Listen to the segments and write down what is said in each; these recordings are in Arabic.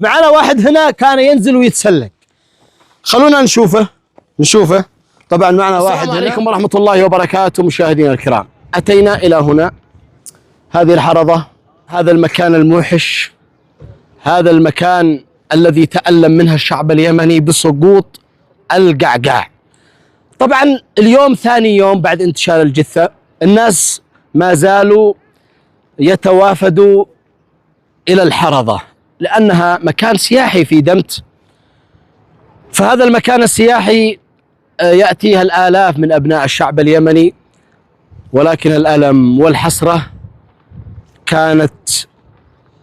معنا واحد هنا كان ينزل ويتسلق، خلونا نشوفه. طبعا معنا واحد هنا. السلام عليكم ورحمة الله وبركاته مشاهدينا الكرام. أتينا إلى هنا، هذه الحرضة، هذا المكان الموحش، هذا المكان الذي تألم منها الشعب اليمني بسقوط القعقاع. طبعا اليوم ثاني يوم بعد انتشال الجثة، الناس ما زالوا يتوافدوا إلى الحرضة لأنها مكان سياحي في دمت. فهذا المكان السياحي يأتيها الآلاف من أبناء الشعب اليمني، ولكن الألم والحسرة كانت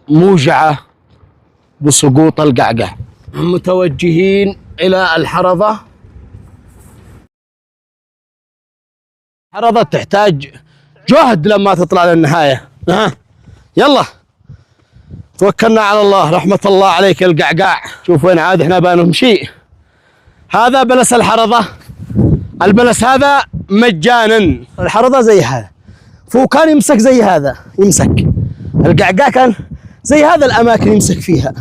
موجعة بسقوط القعقاع. متوجهين إلى الحرضة. الحرضة تحتاج جهد لما تطلع للنهاية. يلا توكلنا على الله. رحمة الله عليك القعقاع. شوف وين عاد احنا بنمشي. هذا بلس الحرضة، البلس هذا مجانا. الحرضة زي هذا، فهو كان يمسك زي هذا، يمسك القعقاع كان زي هذا الأماكن يمسك فيها،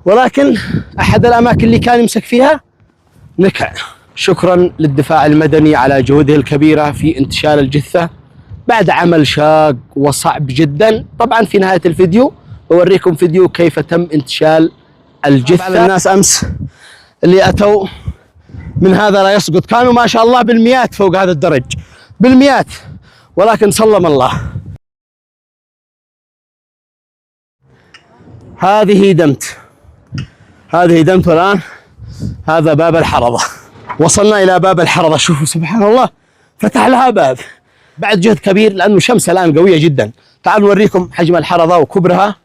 ولكن أحد الأماكن اللي كان يمسك فيها نكع. شكرا للدفاع المدني على جهوده الكبيرة في انتشال الجثة بعد عمل شاق وصعب جدا. طبعا في نهاية الفيديو أوريكم فيديو كيف تم انتشال الجثة. الناس أمس اللي أتوا من هذا لا يسقط كانوا ما شاء الله بالمئات فوق هذا الدرج، بالمئات، ولكن سلم الله. هذه دمت، والآن هذا باب الحرضة. وصلنا إلى باب الحرضة. شوفوا سبحان الله، فتح لها باب بعد جهد كبير لأنه الشمس الآن قوية جدا. تعالوا نوريكم حجم الحرضة وكبرها،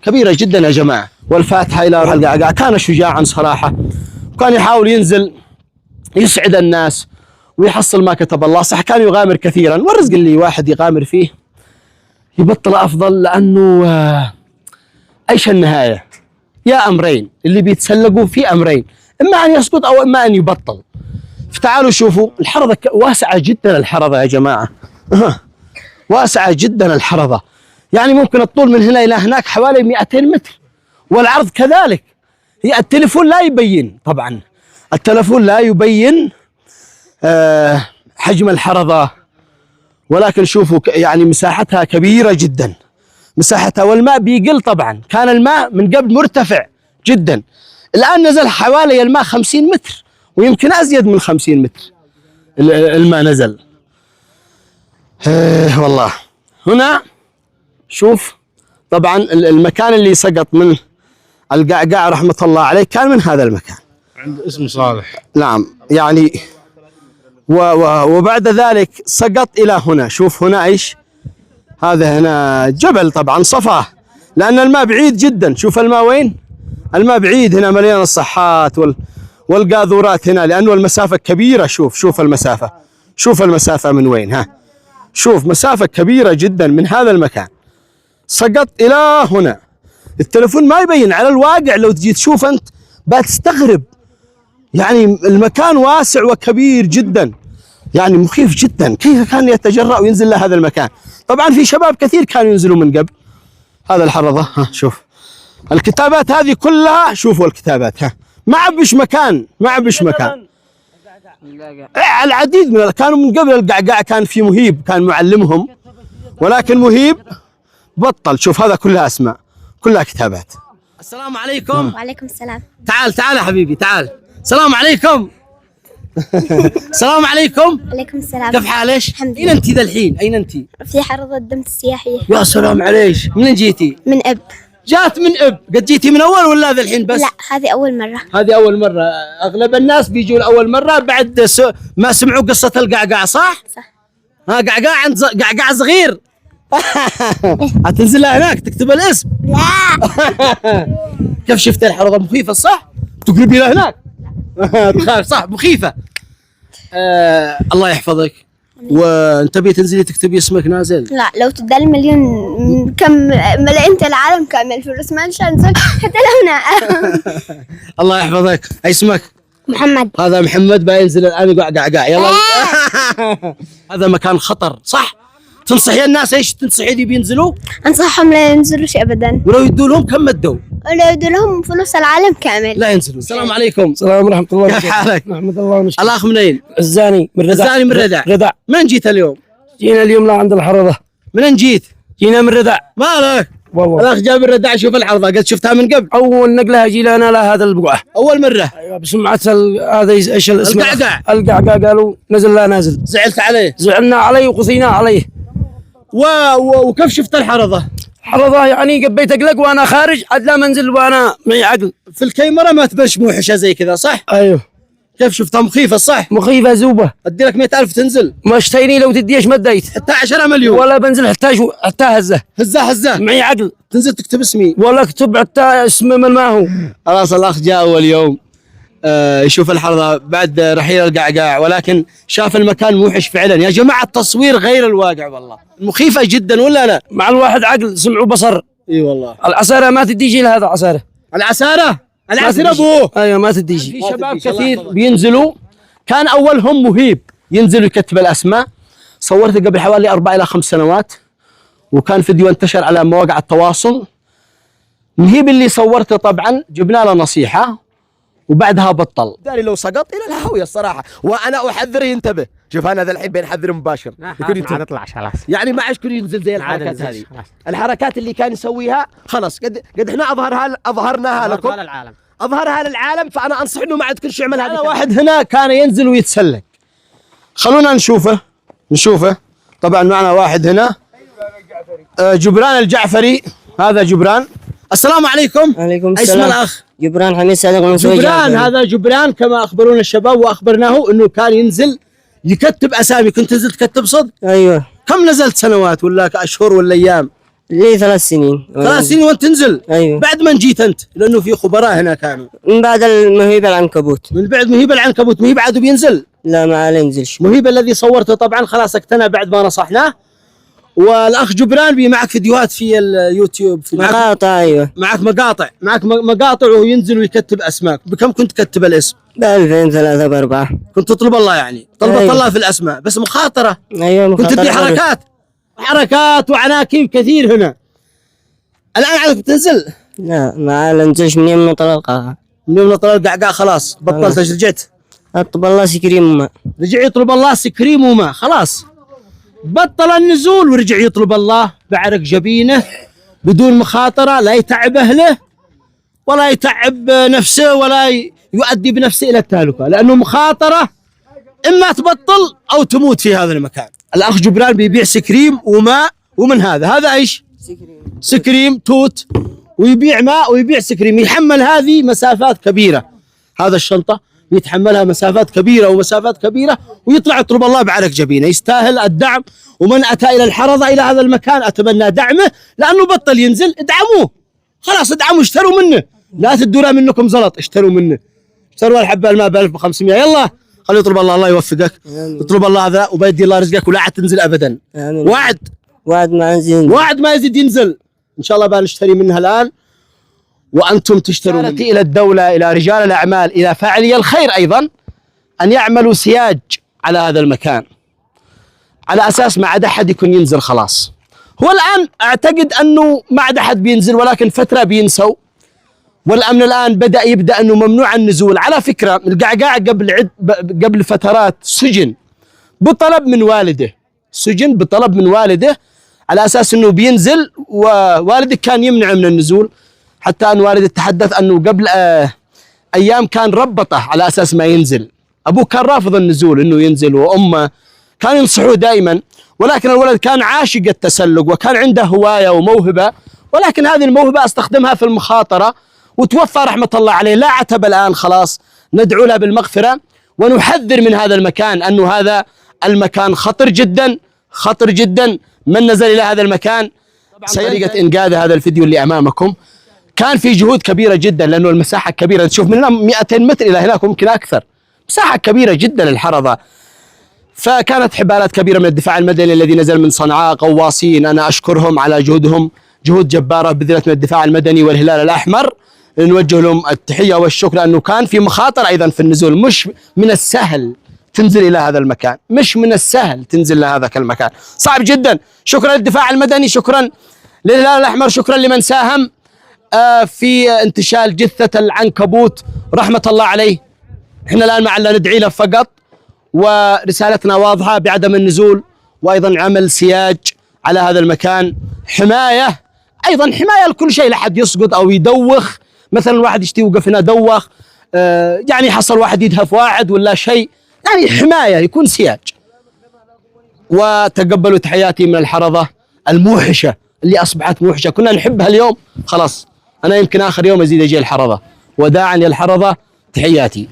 كبيرة جدا يا جماعة. والفاتحة إلى القعقاع كان شجاعا صراحة، وكان يحاول ينزل يسعد الناس ويحصل ما كتب الله. صح كان يغامر كثيرا، والرزق اللي واحد يغامر فيه يبطل أفضل، لأنه ايش النهايه؟ يا امرين اللي بيتسلقوا، في امرين، اما ان يسقط او اما ان يبطل. فتعالوا شوفوا الحرضه واسعه جدا. الحرضه يا جماعه واسعه جدا الحرضه، يعني ممكن الطول من هنا الى هناك حوالي 200 متر، والعرض كذلك. هي التليفون لا يبين، طبعا التليفون لا يبين حجم الحرضه، ولكن شوفوا يعني مساحتها كبيره جدا، مساحتها. والماء بيقل طبعا، كان الماء من قبل مرتفع جدا، الآن نزل حوالي الماء 50 متر ويمكن أزيد من 50 متر الماء نزل. والله هنا شوف طبعا المكان اللي سقط من القعقاع رحمة الله عليه كان من هذا المكان عند اسم صالح. نعم يعني وبعد ذلك سقط إلى هنا. شوف هنا ايش هذا، هنا جبل طبعا صفاه لأن الماء بعيد جدا. شوف الماء وين، الماء بعيد هنا مليان الصحات والقاذورات هنا، لأنه المسافة كبيرة. شوف المسافة، شوف المسافة من وين. شوف مسافة كبيرة جدا من هذا المكان، سقط إلى هنا. التلفون ما يبين على الواقع، لو تجي تشوف أنت بتستغرب، يعني المكان واسع وكبير جدا، يعني مخيف جدا. كيف كان يتجرأ وينزل لهذا المكان؟ طبعا في شباب كثير كانوا ينزلوا من قبل. هذا الحرضة، شوف الكتابات هذه كلها، شوفوا الكتابات، ما عبش مكان، العديد من كانوا من قبل القعقاع. كان في مهيب كان معلمهم، ولكن مهيب بطل. شوف هذا كلها اسماء، كلها كتابات. السلام عليكم. وعليكم السلام. تعال يا حبيبي تعال. السلام عليكم. السلام عليكم. وعليكم السلام. كيف حالك؟ الحمد لله. أين أنت ذا الحين؟ أين أنت؟ في حرضة دمت السياحية. يا سلام عليك، منين جيتي؟ من أب. جات من أب، قد جيتي من أول ولا ذا الحين بس؟ لا هذه أول مرة. هذه أول مرة. أغلب الناس بيجوا لأول مرة بعد ما سمعوا قصة القعقاع، صح؟ صح. قعقاع عند قعقاع صغير. هتنزل هناك تكتب الاسم؟ لا. كيف شفت الحرضة مخيفة صح؟ تقربي لهناك. تخاف صح، مخيفة. الله يحفظك. وانت تنزلي تكتبي اسمك نازل؟ لا لو تدل مليون كم ملأت العالم كامل في الرسم مش هنزل حتى لو هنا. الله يحفظك. اي اسمك؟ محمد. هذا محمد بينزل الان يقع قعقاع. يلا. هذا مكان خطر صح؟ تنصحي الناس ايش تنصحي اللي بينزلوا؟ انصحهم لا ينزلوش ابدا، ولو يدوا لهم كم مدوا؟ ولا يدوا لهم فلوس العالم كامل. لا ينزلوا. السلام عليكم. السلام ورحمة الله. كيف حالك؟ نحمد الله ونشكر. الاخ منين؟ الزاني من ردع. الزاني من ردع. ردع. من جيت اليوم؟ جينا اليوم لعند الحرضة. من جيت؟ جينا من ردع. مالك؟ والله الاخ جاب الردع شوف الحرضه، قد شفتها من قبل؟ أول نقلة هجي لنا لهذا البقعة. اول مره. أيوة بسمعة هذا ايش الاسم؟ القعقاع. القعقاع قالوا نزل لا نازل. زعلت عليه؟ زعلنا عليه وقصينا عليه. وكيف شفت الحرضه؟ حرضة يعني قبيت اقلق وانا خارج عاد لا منزل وانا معي عقل. في الكاميرا ما تبش موحشه زي كذا صح؟ ايوه. كيف شفتها مخيفه صح؟ مخيفة زوبة. ادي لك 100,000 تنزل. ما اشتيني لو تديش ما اديت. حتى 10 مليون. ولا بنزل حتى هزه. هزه معي عقل. تنزل تكتب اسمي. ولا اكتب حتى اسم من ما هو. خلاص الاخ جاء اول يوم يشوف الحرضه بعد رحيل القعقاع، ولكن شاف المكان موحش فعلا. يا جماعه التصوير غير الواقع والله، مخيفه جدا ولا لا؟ مع الواحد عقل سمع وبصر. اي والله. العسارة ما تديجي لهذا عسارة. العساره ابوه. ايوه ما تديجي. في شباب كثير بينزلوا، كان اولهم مهيب ينزل يكتب الاسماء. صورته قبل حوالي 4 إلى 5 سنوات، وكان فيديو انتشر على مواقع التواصل. مهيب اللي صورته طبعا جبنا له نصيحه وبعدها بطل. داري لو سقط الى الهاويه الصراحه، وانا احذره ينتبه. شوف انا ذا الحين بنحذر مباشر. ما تطلعش خلاص. يعني ما عاد ينزل زي الحركات هذه. الحركات اللي كان يسويها خلاص قد احنا اظهرناها لكم. اظهرها للعالم، فانا انصح انه ما عاد كل شيء يعمل هذا. واحد هنا كان ينزل ويتسلق. خلونا نشوفه. طبعا معنا واحد هنا جبران الجعفري. هذا جبران. السلام عليكم. عليكم السلام. اسم الاخ؟ جبران حميد صادق من جبران. هذا جبران كما اخبرونا الشباب واخبرناه انه كان ينزل يكتب اسامي. كنت تنزل تكتب صدق؟ ايوه. كم نزلت سنوات ولا اشهر ولا ايام؟ لي 3 سنين. 3 سنين وانت تنزل؟ ايوه. بعد من جيت انت؟ لانه في خبراء هنا كانوا. من بعد المهيب العنكبوت. من بعد مهيب العنكبوت. مهيب عاد بينزل؟ لا ما عليه ينزلش. مهيب الذي صورته طبعا خلاص اقتنى بعد ما نصحناه. والاخ جبران بي معك فيديوهات في اليوتيوب. في مقاطع. ايوه معك مقاطع وينزل ويكتب اسماء. بكم كنت تكتب الاسم؟ ب 2000 3 ب4. كنت تطلب الله يعني طلبت أيوة. الله في الاسماء، بس مخاطره. ايوه كنت تدي حركات وعناكيب كثير هنا. الان عادك بتنزل؟ لا ما ننزلش من يوم طلع القاعة. من يوم طلع القعقاع خلاص بطلت. ايش رجعت؟ اطلب الله سكريم وما. رجع يطلب الله سكريم وما. خلاص بطل النزول ورجع يطلب الله بعرق جبينه بدون مخاطره، لا يتعب اهله ولا يتعب نفسه ولا يؤدي بنفسه الى التهلكه، لانه مخاطره اما تبطل او تموت في هذا المكان. الاخ جبران بيبيع سكريم وماء ومن هذا ايش؟ سكريم توت، ويبيع ماء ويبيع سكريم. يحمل هذه مسافات كبيره. هذا الشنطه يتحملها مسافات كبيره ويطلع يطلب الله بعرق جبينه. يستاهل الدعم. ومن اتى الى الحرضه الى هذا المكان اتمنى دعمه، لانه بطل ينزل. ادعموه خلاص، ادعموا، اشتروا منه. لا تدوا منكم زلط، اشتروا منه. اشتروا الحبه الماء ب 1500. يلا خليه يطلب الله يوفقك. اطلب الله هذا وبيدي الله رزقك ولا عاد تنزل ابدا. وعد ما يزيد ينزل. ان شاء الله بنشتري منها الان وانتم تشترون. الى الدوله، الى رجال الاعمال، الى فاعلي الخير ايضا، ان يعملوا سياج على هذا المكان على اساس ما عاد احد يكون ينزل. خلاص هو الان اعتقد انه ما عاد احد بينزل، ولكن فتره بينسوا. والامن الان يبدا انه ممنوع النزول. على فكره القعقاع قبل فترات سجن بطلب من والده، على اساس انه بينزل، ووالده كان يمنع من النزول. حتى ان والده تحدث انه قبل ايام كان ربطه على اساس ما ينزل. ابوه كان رافض النزول انه ينزل، وامه كان ينصحوه دائما. ولكن الولد كان عاشق التسلق وكان عنده هوايه وموهبه، ولكن هذه الموهبه استخدمها في المخاطره وتوفى رحمه الله عليه. لا عتب الان، خلاص ندعو له بالمغفره ونحذر من هذا المكان، انه هذا المكان خطر جدا. من نزل الى هذا المكان طريقه انقاذ هذا الفيديو اللي امامكم كان في جهود كبيره جدا، لانه المساحه كبيره. تشوف من هنا 200 متر الى هناك ممكن اكثر. مساحه كبيره جدا الحرضه. فكانت حبالات كبيره من الدفاع المدني الذي نزل من صنعاء، غواصين، انا اشكرهم على جهودهم، جهود جباره بذلت من الدفاع المدني والهلال الاحمر. نوجه لهم التحيه والشكر، لانه كان في مخاطر ايضا في النزول. مش من السهل تنزل إلى هذا المكان. مش من السهل تنزل لهذاك المكان، صعب جدا. شكرا للدفاع المدني، شكرا للهلال الأحمر، شكرا لمن ساهم في انتشال جثة العنكبوت رحمة الله عليه. احنا الآن معنا ندعي له فقط، ورسالتنا واضحة بعدم النزول، وأيضا عمل سياج على هذا المكان، حماية، أيضا حماية لكل شيء، لا حد يسقط أو يدوخ. مثلا واحد يشتي يوقف هنا دوخ، يعني حصل واحد يدهف واحد ولا شيء، يعني حماية، يكون سياج. وتقبلوا تحياتي من الحرضة الموحشة اللي أصبحت موحشة، كنا نحبها اليوم خلاص. أنا يمكن آخر يوم أزيد أجي الحرضة. وداعا للحرضة، تحياتي.